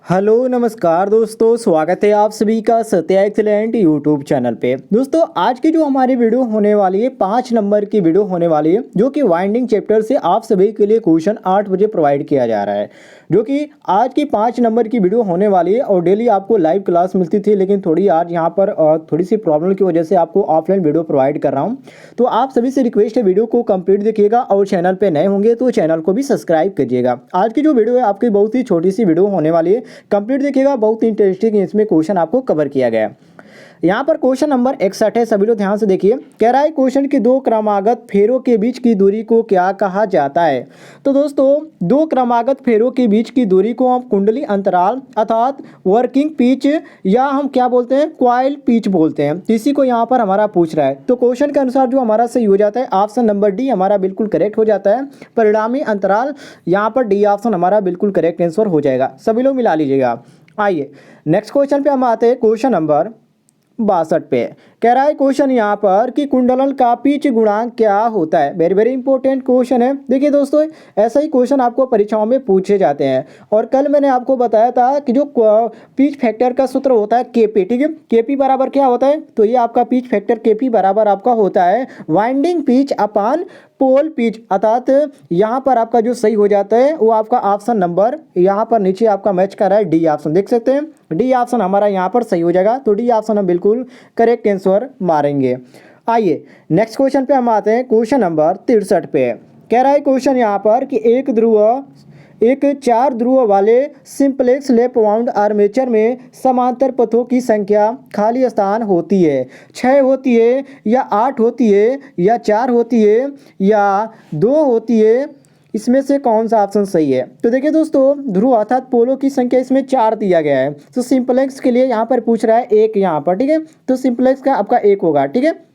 Hello नमस्कार दोस्तों, स्वागत है आप सभी का सत्या एक्सीलेंट यूट्यूब चैनल पे। दोस्तों आज की जो हमारी वीडियो होने वाली है 5 नंबर की वीडियो होने वाली है, जो कि वाइंडिंग चैप्टर से आप सभी के लिए क्वेश्चन 8 बजे प्रोवाइड किया जा रहा है। जो कि आज की 5 नंबर की वीडियो होने वाली है और डेली आपको लाइव क्लास मिलती थी, लेकिन थोड़ी आज यहाँ पर थोड़ी सी प्रॉब्लम की वजह से आपको ऑफलाइन वीडियो प्रोवाइड कर रहा हूँ। तो आप सभी से रिक्वेस्ट है, वीडियो को कंप्लीट देखिएगा और चैनल पे नए होंगे तो चैनल को भी सब्सक्राइब करिएगा। आज की जो वीडियो है आपकी बहुत ही छोटी सी वीडियो होने वाली है, कंप्लीट देखिएगा, बहुत इंटरेस्टिंग इसमें क्वेश्चन आपको कवर किया गया है। यहाँ पर क्वेश्चन नंबर 61 है, सभी लोग ध्यान से देखिए। कह रहा है क्वेश्चन की दो क्रमागत फेरों के बीच की दूरी को क्या कहा जाता है। तो दोस्तों दो क्रमागत फेरों के बीच की दूरी को हम कुंडली अंतराल अर्थात वर्किंग पिच या हम क्या बोलते हैं, क्वाइल पिच बोलते हैं। इसी को यहाँ पर हमारा पूछ रहा है। तो क्वेश्चन के अनुसार जो हमारा सही हो जाता है ऑप्शन नंबर डी हमारा बिल्कुल करेक्ट हो जाता है। परिणामी अंतराल यहाँ पर डी ऑप्शन हमारा बिल्कुल करेक्ट आंसर हो जाएगा। सभी लोग मिला लीजिएगा। आइए नेक्स्ट क्वेश्चन पे हम आते हैं, क्वेश्चन नंबर 62 पे। कह रहा है क्वेश्चन यहाँ पर कि कुंडलन का पिच गुणांक क्या होता है। वेरी वेरी इंपॉर्टेंट क्वेश्चन है। देखिए दोस्तों, ऐसा ही क्वेश्चन आपको परीक्षाओं में पूछे जाते हैं। और कल मैंने आपको बताया था कि जो पिच फैक्टर का सूत्र होता है केपी, ठीक है। केपी बराबर क्या होता है, तो ये आपका पिच फैक्टर केपी बराबर आपका होता है वाइंडिंग पिच अपान पोल पिच। अर्थात यहाँ पर आपका जो सही हो जाता है वो आपका ऑप्शन नंबर यहाँ पर नीचे आपका मैच कर रहा है डी ऑप्शन, देख सकते हैं। डी ऑप्शन हमारा यहाँ पर सही हो जाएगा। तो डी ऑप्शन हम बिल्कुल करेक्ट आंसर मारेंगे। आइए नेक्स्ट क्वेश्चन पे हम आते हैं, क्वेश्चन नंबर 63 पे। कह रहा है क्वेश्चन यहाँ पर कि एक 4 ध्रुव वाले सिंपलेक्स लैप वाउंड आर्मेचर में समांतर पथों की संख्या खाली स्थान होती है 6 होती है या 8 होती है या 4 होती है या 2 होती है, इसमें से कौन सा ऑप्शन सही है। तो देखिए दोस्तों, ध्रुव अर्थात पोलों की संख्या इसमें 4 दिया गया है। तो सिंपलेक्स के लिए यहाँ पर पूछ रहा है 1 यहाँ पर, ठीक है। तो सिंपलेक्स का आपका 1 होगा, ठीक है।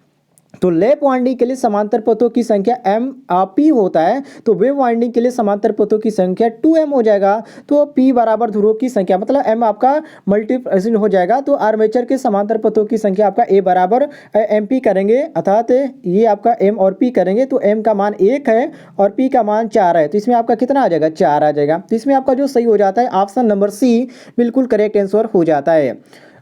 तो लैप वाइंडिंग के लिए समांतर पथों की संख्या एम पी होता है, तो वेव वाइंडिंग के लिए समांतर पथों की संख्या 2m हो जाएगा। तो पी बराबर ध्रुवों की संख्या मतलब एम आपका मल्टीप्लिकेशन हो जाएगा। तो आर्मेचर के समांतर पथों की संख्या आपका ए बराबर एम पी करेंगे, अर्थात ये आपका एम और पी करेंगे तो एम का मान 1 है और पी का मान 4 है। तो इसमें आपका कितना आ जाएगा, 4 आ जाएगा। तो इसमें आपका जो सही हो जाता है ऑप्शन नंबर सी बिल्कुल करेक्ट आंसर हो जाता है।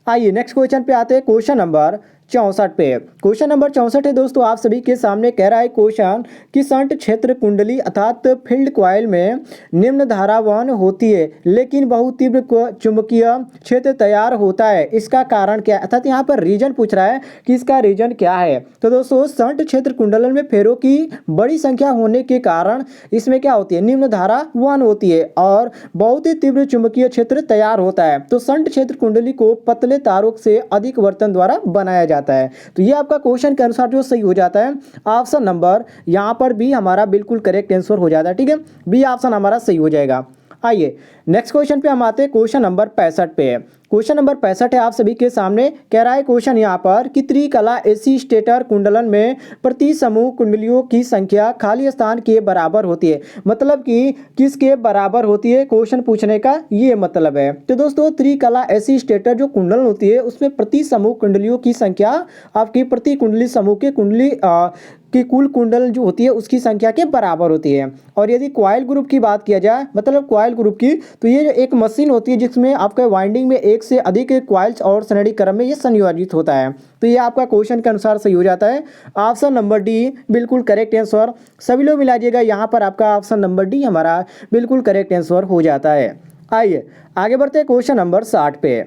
आइए नेक्स्ट क्वेश्चन पे आते हैं, क्वेश्चन नंबर 64 पे। क्वेश्चन नंबर 64 है दोस्तों आप सभी के सामने। कह रहा है क्वेश्चन कि शंट क्षेत्र कुंडली अर्थात फील्ड कॉइल में निम्न धारावान होती है लेकिन बहुत तीव्र चुंबकीय क्षेत्र तैयार होता है, इसका कारण क्या है। अर्थात यहाँ पर रीजन पूछ रहा है कि इसका रीजन क्या है। तो दोस्तों शंट क्षेत्र कुंडलन में फेरों की बड़ी संख्या होने के कारण इसमें क्या होती है, निम्न धारा वन होती है और बहुत ही तीव्र चुंबकीय क्षेत्र तैयार होता है। तो शंट क्षेत्र कुंडली को पतले तारों से अधिक वर्तन द्वारा बनाया जाता है। तो ये आपका क्वेश्चन के अनुसार जो सही हो जाता है ऑप्शन नंबर यहाँ पर बी हमारा बिल्कुल करेक्ट आंसर हो जाता है, ठीक है। बी ऑप्शन हमारा सही हो जाएगा। आइए नेक्स्ट क्वेश्चन पे हम आते हैं, क्वेश्चन नंबर 65 पे। क्वेश्चन नंबर 65 है आप सभी के सामने। कह रहा है क्वेश्चन यहाँ पर कि त्रिकला एसी स्टेटर कुंडलन में प्रति समूह कुंडलियों की संख्या खाली स्थान के बराबर होती है। मतलब कि किसके बराबर होती है, क्वेश्चन पूछने का ये मतलब है। तो दोस्तों त्रिकला एसी स्टेटर जो कुंडलन होती है उसमें प्रति समूह कुंडलियों की संख्या आपकी प्रति कुंडली समूह के कुंडली कि कुल कुंडल जो होती है उसकी संख्या के बराबर होती है। और यदि कॉइल ग्रुप की बात किया जाए, मतलब कॉइल ग्रुप की, तो ये एक मशीन होती है जिसमें आपके वाइंडिंग में एक से अधिक कॉइल्स और श्रेणी क्रम में ये संयोजित होता है। तो ये आपका क्वेश्चन के अनुसार सही हो जाता है। ऑप्शन नंबर डी बिल्कुल करेक्ट आंसर। सभी लोग मिला दीजिएगा, यहाँ पर आपका ऑप्शन नंबर डी हमारा बिल्कुल करेक्ट आंसर हो जाता है। आइए आगे बढ़ते हैं क्वेश्चन नंबर 60 पे।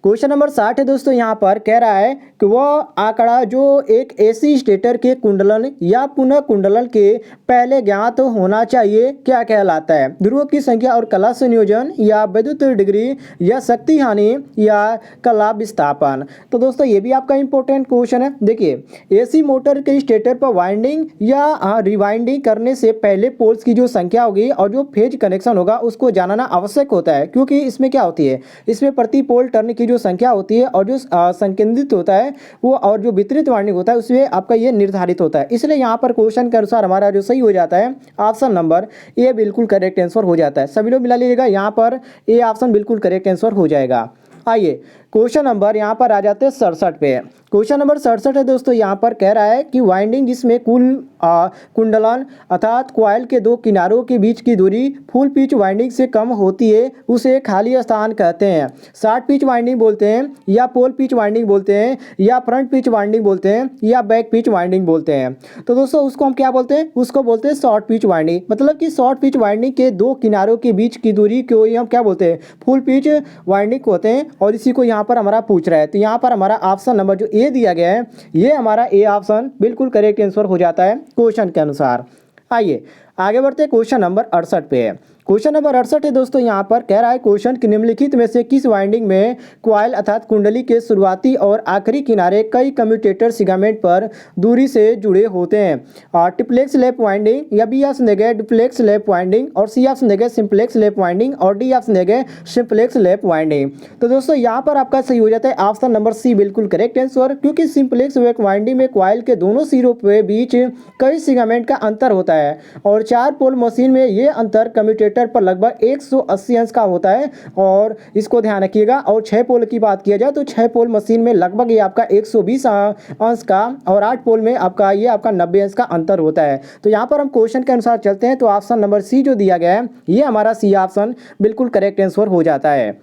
क्वेश्चन नंबर 60 है दोस्तों, यहाँ पर कह रहा है कि वह आंकड़ा जो एक एसी स्टेटर के कुंडलन या पुनः कुंडलन के पहले ज्ञात होना चाहिए क्या कहलाता है। ध्रुवों की संख्या और कला संयोजन या विद्युत डिग्री या शक्ति हानि या कला विस्थापन। तो दोस्तों ये भी आपका इंपॉर्टेंट क्वेश्चन है। देखिए एसी मोटर के स्टेटर पर वाइंडिंग या रिवाइंडिंग करने से पहले पोल्स की जो संख्या होगी और जो फेज कनेक्शन होगा उसको जानना आवश्यक होता है, क्योंकि इसमें क्या होती है, इसमें प्रति पोल टर्न की जो संख्या होती है और जो संकेंद्रित होता है वो और जो वितरित वाइंडिंग होता है उसमें आपका ये निर्धारित होता है। इसलिए यहाँ पर क्वेश्चन के अनुसार हमारा जो सही हो जाता है ऑप्शन नंबर ए बिल्कुल करेक्ट आंसर हो जाता है। सभी लोग मिला लीजिएगा, यहाँ पर ए ऑप्शन बिल्कुल करेक्ट आंसर हो जाएगा। आइए क्वेश्चन नंबर यहाँ पर आ जाते हैं 67 पे। क्वेश्चन नंबर 67 है दोस्तों, यहाँ पर कह रहा है कि वाइंडिंग जिसमें कुल कुंडलन अर्थात कॉइल के दो किनारों के बीच की दूरी फुल पिच वाइंडिंग से कम होती है उसे खाली स्थान कहते हैं। शॉर्ट पिच वाइंडिंग बोलते हैं, या पोल पिच वाइंडिंग बोलते हैं, या फ्रंट पिच वाइंडिंग बोलते हैं, या बैक पिच वाइंडिंग बोलते हैं। तो दोस्तों उसको हम क्या बोलते हैं, उसको बोलते हैं शॉर्ट पिच वाइंडिंग। मतलब कि शॉर्ट पिच वाइंडिंग के दो किनारों के बीच की दूरी को ही हम क्या बोलते हैं, फुल पिच वाइंडिंग होते हैं। और इसी को यहाँ पर हमारा पूछ रहा है, तो यहाँ पर हमारा ऑप्शन नंबर जो ए दिया गया है, ये हमारा ए ऑप्शन बिल्कुल करेक्ट आंसर हो जाता है क्वेश्चन के अनुसार। आइए आगे बढ़ते हैं, क्वेश्चन नंबर 68 पे है। क्वेश्चन नंबर 68 है दोस्तों, यहाँ पर कह रहा है क्वेश्चन कि निम्नलिखित में से किस वाइंडिंग में कॉइल अर्थात कुंडली के शुरुआती और आखिरी किनारे कई कम्यूटेटर सिगामेंट पर दूरी से जुड़े होते हैं। ट्रिप्लेक्स लैप वाइंडिंग, या बी ऑप्शन देगा डुप्लेक्स लैप वाइंडिंग, और सी ऑप्शन देगा सिंप्लेक्स लैप वाइंडिंग, और डी ऑप्शन देगा सिंप्लेक्स लैप वाइंडिंग। तो दोस्तों यहाँ पर आपका सही हो जाता है ऑप्शन नंबर सी बिल्कुल करेक्ट आंसर, क्योंकि सिंप्लेक्स लैप वाइंडिंग में कॉइल के दोनों सिरों के बीच कई सिगामेंट का अंतर होता है, और 4 पोल मशीन में ये अंतर कम्यूटेटर पर लगभग 180 अंश का होता है। और इसको ध्यान रखिएगा। और 6 पोल की बात किया जाए तो 6 पोल मशीन में लगभग ये आपका 120 अंश का, और 8 पोल में आपका ये आपका 90 अंश का अंतर होता है। तो यहाँ पर हम क्वेश्चन के अनुसार चलते हैं, तो ऑप्शन नंबर सी जो दिया गया है, ये हमारा सी ऑप्शन बिल्कुल करेक्ट आंसर हो जाता है।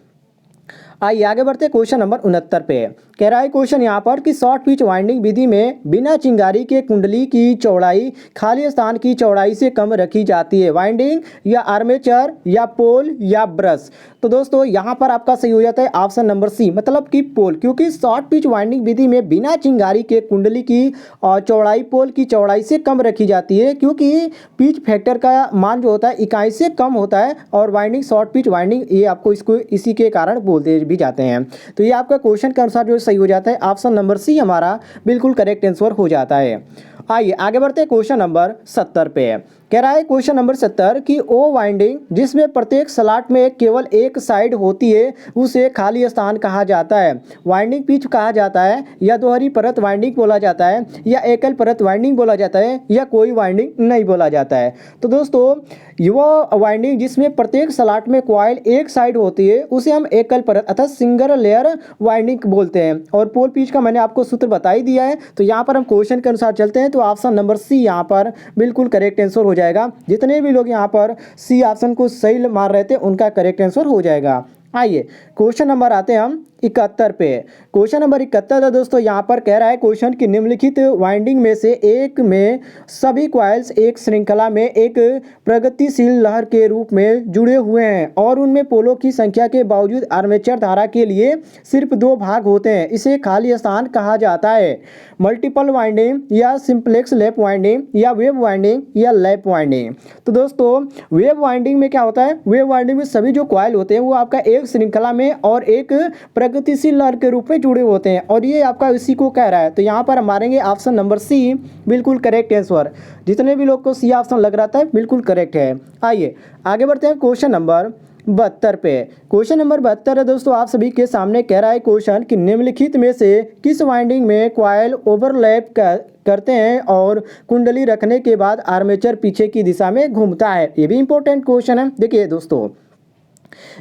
आइए आगे बढ़ते हैं, क्वेश्चन नंबर 69 पे कह रहा है क्वेश्चन यहाँ पर कि शॉर्ट पिच वाइंडिंग विधि में बिना चिंगारी के कुंडली की चौड़ाई खाली स्थान की चौड़ाई से कम रखी जाती है। वाइंडिंग या आर्मेचर या पोल या ब्रश। तो दोस्तों यहाँ पर आपका सही हो जाता है ऑप्शन नंबर सी, मतलब कि पोल, क्योंकि शॉर्ट पिच वाइंडिंग विधि में बिना चिंगारी के कुंडली की चौड़ाई पोल की चौड़ाई से कम रखी जाती है, क्योंकि पिच फैक्टर का मान जो होता है इकाई से कम होता है। और वाइंडिंग शॉर्ट पिच वाइंडिंग ये आपको इसको इसी के कारण बोलते भी जाते हैं। तो ये आपका क्वेश्चन के अनुसार जो सही हो जाता है ऑप्शन नंबर सी हमारा बिल्कुल करेक्ट आंसर हो जाता है। आइए आगे बढ़ते हैं, क्वेश्चन नंबर 70 पे कह रहा है क्वेश्चन नंबर 70 कि ओ वाइंडिंग जिसमें प्रत्येक स्लॉट में केवल एक साइड होती है उसे खाली स्थान कहा जाता है। वाइंडिंग पिच कहा जाता है, या दोहरी परत वाइंडिंग बोला जाता है, या एकल परत वाइंडिंग बोला जाता है, या कोई वाइंडिंग नहीं बोला जाता है। तो दोस्तों वो वाइंडिंग जिसमें प्रत्येक स्लॉट में कॉइल एक साइड होती है उसे हम एकल परत अर्थात सिंगल लेयर वाइंडिंग बोलते हैं। और पोल पिच का मैंने आपको सूत्र बता ही दिया है। तो यहाँ पर हम क्वेश्चन के अनुसार चलते हैं, तो ऑप्शन नंबर सी यहाँ पर बिल्कुल करेक्ट आंसर हो जाएगा। जितने भी लोग यहाँ पर सी ऑप्शन को सही मार रहे थे उनका करेक्ट आंसर हो जाएगा। आइए क्वेश्चन नंबर आते हैं हम 71 पे। क्वेश्चन नंबर 71 है दोस्तों, यहाँ पर कह रहा है क्वेश्चन कि निम्नलिखित वाइंडिंग में से एक में सभी कॉइल्स एक श्रृंखला में एक प्रगतिशील लहर के रूप में जुड़े हुए हैं, और उनमें पोलों की संख्या के बावजूद आर्मेचर धारा के लिए सिर्फ 2 भाग होते हैं। इसे खाली स्थान कहा जाता है। मल्टीपल वाइंडिंग, या सिंप्लेक्स लैप वाइंडिंग, या वेव वाइंडिंग, या लैप वाइंडिंग। तो दोस्तों वेव वाइंडिंग में क्या होता है, वेव वाइंडिंग में सभी जो कॉइल होते हैं वो आपका एक श्रृंखला में और एक प्रगतिशील लहर के रूप में जुड़े होते हैं, और ये आपका इसी को कह रहा है। तो यहाँ पर हम मारेंगे ऑप्शन नंबर सी बिल्कुल करेक्ट आंसर। जितने भी लोग को सी ऑप्शन लग रहा था बिल्कुल करेक्ट है। आइए आगे बढ़ते हैं, क्वेश्चन नंबर 72 पे। क्वेश्चन नंबर 72 है दोस्तों, आप सभी के सामने कह रहा है क्वेश्चन कि निम्नलिखित में से किस वाइंडिंग में कॉइल ओवरलैप करते हैं और कुंडली रखने के बाद आर्मेचर पीछे की दिशा में घूमता है। ये भी इंपॉर्टेंट क्वेश्चन है। देखिए दोस्तों,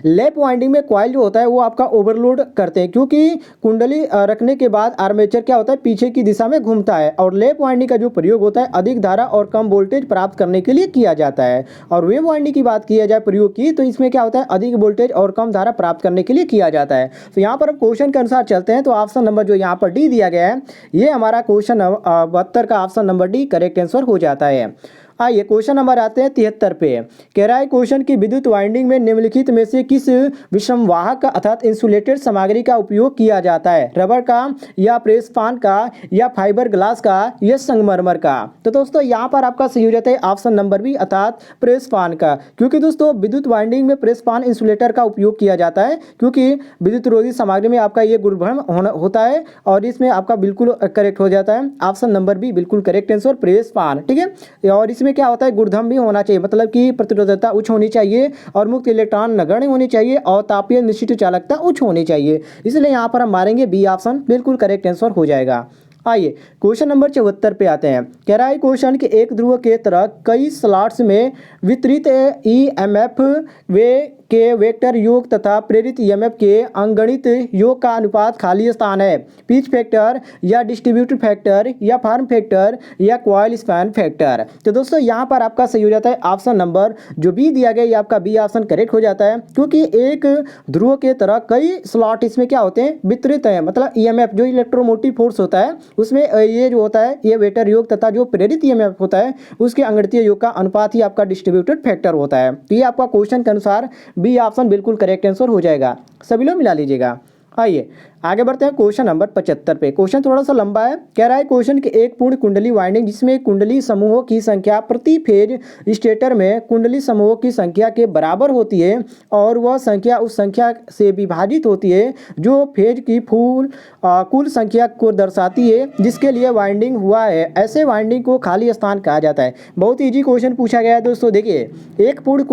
लैप वाइंडिंग में कॉइल जो होता है वो आपका ओवरलोड करते हैं, क्योंकि कुंडली रखने के बाद आर्मेचर क्या होता है पीछे की दिशा में घूमता है। और लैप वाइंडिंग का जो प्रयोग होता है अधिक धारा और कम वोल्टेज प्राप्त करने के लिए किया जाता है। और वेव वाइंडिंग की बात किया जाए प्रयोग की, तो इसमें क्या होता है अधिक वोल्टेज और कम धारा प्राप्त करने के लिए किया जाता है। तो यहाँ पर हम क्वेश्चन के अनुसार चलते हैं, तो ऑप्शन नंबर जो यहाँ पर डी दिया गया है, ये हमारा क्वेश्चन 72 का option number D correct answer हो जाता है। आइए क्वेश्चन नंबर आते हैं 73 पे। कह रहा है क्वेश्चन की विद्युत वाइंडिंग में निम्नलिखित में से किस विषमवाहक अर्थात इंसुलेटेड सामग्री का उपयोग किया जाता है। रबर का, या प्रेस पान का, या फाइबर ग्लास का, या संगमरमर का। तो दोस्तों यहाँ पर आपका सही हो जाता है ऑप्शन नंबर बी अर्थात प्रेस पान का, क्योंकि दोस्तों विद्युत वाइंडिंग में प्रेस पान इंसुलेटर का उपयोग किया जाता है, क्योंकि विद्युत रोधी सामग्री में आपका ये गुणधर्म होता है। और इसमें आपका बिल्कुल करेक्ट हो जाता है ऑप्शन नंबर बी बिल्कुल करेक्ट आंसर प्रेस पान। ठीक है, और इसमें क्या होता है गुणधर्म भी होना चाहिए, मतलब कि प्रतिरोधकता उच्च होनी चाहिए, और मुक्त इलेक्ट्रॉन नगण्य होनी चाहिए, और तापीय निश्चित चालकता उच्च होनी चाहिए। इसलिए यहाँ पर हम मारेंगे बी ऑप्शन बिल्कुल करेक्ट आंसर हो जाएगा। आइए क्वेश्चन नंबर 74 पे आते हैं। कह रहा है क्वेश्चन कि एक ध्रुव के तरह कई स्लॉट्स में वितरित ईएमएफ वे के वेक्टर योग तथा प्रेरित ईएमएफ के अंगणित योग का अनुपात खाली स्थान है। पिच फैक्टर या डिस्ट्रीब्यूटेड फैक्टर या फॉर्म फैक्टर या कॉइल स्पैन फैक्टर। तो दोस्तों यहाँ पर आपका सही हो जाता है ऑप्शन नंबर जो बी दिया गया, ये आपका बी ऑप्शन करेक्ट हो जाता है, क्योंकि एक ध्रुव के तरह कई स्लॉट इसमें क्या होते हैं, वितरित हैं। मतलब ईएमएफ जो इलेक्ट्रोमोटिव फोर्स होता है उसमें ये जो होता है ये वेक्टर योग तथा जो प्रेरित ईएमएफ होता है उसके अंगणितीय योग का अनुपात ही आपका डिस्ट्रीब्यूटेड फैक्टर होता है। तो ये आपका क्वेश्चन के अनुसार बी ऑप्शन बिल्कुल करेक्ट आंसर हो जाएगा। सभी लोग मिला लीजिएगा। आइए आगे बढ़ते हैं क्वेश्चन नंबर 75 पे। क्वेश्चन थोड़ा सा लंबा है। कह रहा है क्वेश्चन के एक पूर्ण कुंडली वाइंडिंग जिसमें कुंडली समूहों की संख्या प्रति फेज स्टेटर में कुंडली समूहों की संख्या के बराबर होती है और वह संख्या उस संख्या से विभाजित होती है जो फेज की कुल संख्या को दर्शाती है जिसके लिए वाइंडिंग हुआ है। ऐसे वाइंडिंग को खाली स्थान कहा जाता है। बहुत ईजी क्वेश्चन पूछा गया है दोस्तों। देखिए एक पूर्ण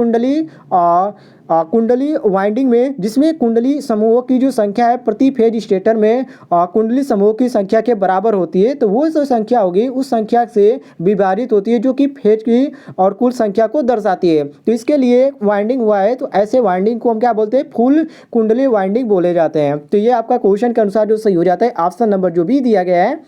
कुंडली वाइंडिंग में जिसमें कुंडली समूहों की जो संख्या है प्रति फेज स्टेटर में कुंडली समूहों की संख्या के बराबर होती है, तो वो जो संख्या होगी उस संख्या से विभाजित होती है जो कि फेज की और कुल संख्या को दर्शाती है। तो इसके लिए वाइंडिंग हुआ है, तो ऐसे वाइंडिंग को हम क्या बोलते हैं, फुल कुंडली वाइंडिंग बोले जाते हैं। तो ये आपका क्वेश्चन के अनुसार जो सही हो जाता है ऑप्शन नंबर जो भी दिया गया है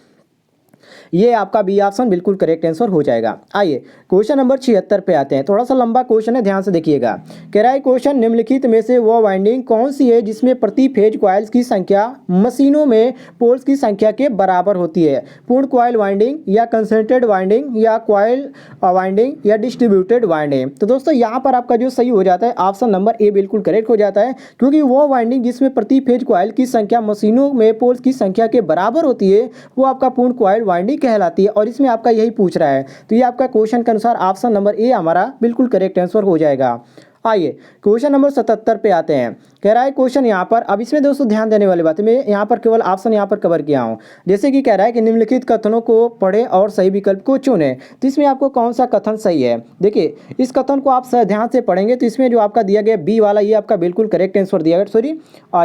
ये आपका बी ऑप्शन बिल्कुल करेक्ट आंसर हो जाएगा। आइए क्वेश्चन नंबर 76 पे आते हैं। थोड़ा सा लंबा क्वेश्चन है, ध्यान से देखिएगा। कह रहा है क्वेश्चन निम्नलिखित में से वह वाइंडिंग कौन सी है जिसमें प्रति फेज कॉइल्स की संख्या मशीनों में पोल्स की संख्या के बराबर होती है। पूर्ण कॉइल वाइंडिंग या कंसंट्रेटेड वाइंडिंग या कॉइल वाइंडिंग या डिस्ट्रीब्यूटेड वाइंडिंग। तो दोस्तों यहाँ पर आपका जो सही हो जाता है ऑप्शन नंबर ए बिल्कुल करेक्ट हो जाता है, क्योंकि वो वाइंडिंग जिसमें प्रति फेज कॉइल की संख्या मशीनों में पोल्स की संख्या के बराबर होती है वो आपका पूर्ण कॉइल वाइंडिंग कहलाती है। और इसमें आपका यही पूछ रहा है, तो ये आपका क्वेश्चन के अनुसार ऑप्शन नंबर ए हमारा बिल्कुल करेक्ट आंसर हो जाएगा। आइए क्वेश्चन नंबर 77 पे आते हैं। कह रहा है क्वेश्चन यहाँ पर, अब इसमें दोस्तों ध्यान देने वाली बात है, मैं यहाँ पर केवल ऑप्शन यहाँ पर कवर किया हूँ। जैसे कि कह रहा है कि निम्नलिखित कथनों को पढ़ें और सही विकल्प को चुनें। तो इसमें आपको कौन सा कथन सही है, देखिए इस कथन को आप ध्यान से पढ़ेंगे तो इसमें जो आपका दिया गया बी वाला ये आपका बिल्कुल करेक्ट आंसर दिया गया। सॉरी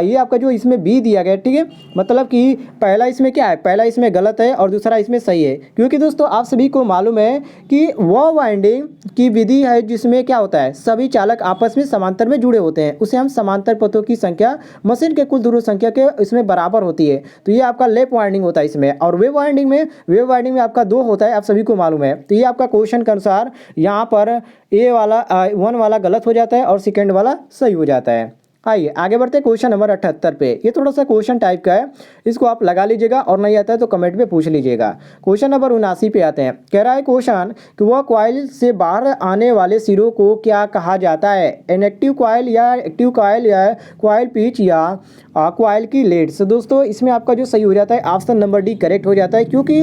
ये आपका जो इसमें बी दिया गया, ठीक है, मतलब कि पहला इसमें क्या है, पहला इसमें गलत है और दूसरा इसमें सही है। क्योंकि दोस्तों आप सभी को मालूम है कि वह वाइंडिंग की विधि है जिसमें क्या होता है, सभी चालक आपस में समांतर में जुड़े होते हैं, उसे हम समांतर पथों की संख्या मशीन के कुल ध्रुव संख्या के इसमें बराबर होती है। तो ये आपका लैप वाइंडिंग होता है इसमें। और वेव वाइंडिंग में आपका 2 होता है, आप सभी को मालूम है। तो ये आपका क्वेश्चन के अनुसार यहाँ पर ए वाला 1 वाला गलत हो जाता है और सेकेंड वाला सही हो जाता है। आइए आगे बढ़ते हैं क्वेश्चन नंबर 78 पे। ये थोड़ा सा क्वेश्चन टाइप का है, इसको आप लगा लीजिएगा और नहीं आता है तो कमेंट में पूछ लीजिएगा। क्वेश्चन नंबर 79 पे आते हैं। कह रहा है क्वेश्चन कि वह कॉइल से बाहर आने वाले सिरों को क्या कहा जाता है, इनएक्टिव कॉइल या एक्टिव कॉइल या कॉइल पिच या कॉइल की लीड्स। दोस्तों इसमें आपका जो सही हो जाता है ऑप्शन नंबर डी करेक्ट हो जाता है, क्योंकि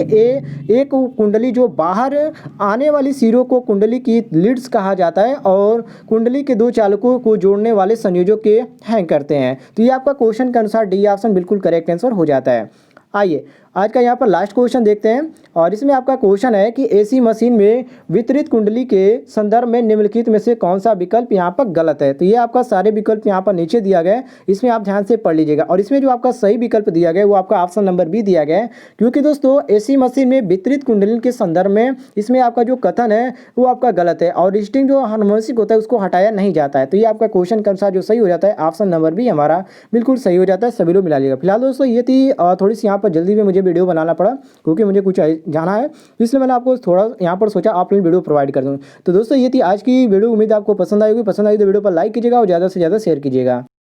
एक कुंडली जो बाहर आने वाली सिरों को कुंडली की लीड्स कहा जाता है और कुंडली के 2 चालकों को जोड़ने वाले संयोजक के हैंग करते हैं। तो ये आपका क्वेश्चन के अनुसार डी ऑप्शन बिल्कुल करेक्ट आंसर हो जाता है। आइए आज का यहाँ पर लास्ट क्वेश्चन देखते हैं और इसमें आपका क्वेश्चन है कि एसी मशीन में वितरित कुंडली के संदर्भ में निम्नलिखित में से कौन सा विकल्प यहाँ पर गलत है। तो ये आपका सारे विकल्प यहाँ पर नीचे दिया गया है, इसमें आप ध्यान से पढ़ लीजिएगा। और इसमें जो आपका सही विकल्प दिया गया है वो आपका ऑप्शन नंबर बी दिया गया है, क्योंकि दोस्तों एसी मशीन में वितरित कुंडली के संदर्भ में इसमें आपका जो कथन है वो आपका गलत है और रिस्टिंग जो हार्मोनिक होता है उसको हटाया नहीं जाता है। तो ये आपका क्वेश्चन के अनुसार जो सही हो जाता है ऑप्शन नंबर बी हमारा बिल्कुल सही हो जाता है। सभी लोग मिला लीजिएगा। फिलहाल दोस्तों ये थी थोड़ी सी यहाँ पर जल्दी में मुझे वीडियो बनाना पड़ा क्योंकि मुझे कुछ जाना है, इसलिए मैंने आपको थोड़ा यहाँ पर सोचा ऑफलाइन वीडियो प्रोवाइड कर दूँ। तो दोस्तों ये थी आज की वीडियो, उम्मीद आपको पसंद आई होगी। पसंद आई तो वीडियो पर लाइक कीजिएगा और ज़्यादा से ज़्यादा शेयर कीजिएगा।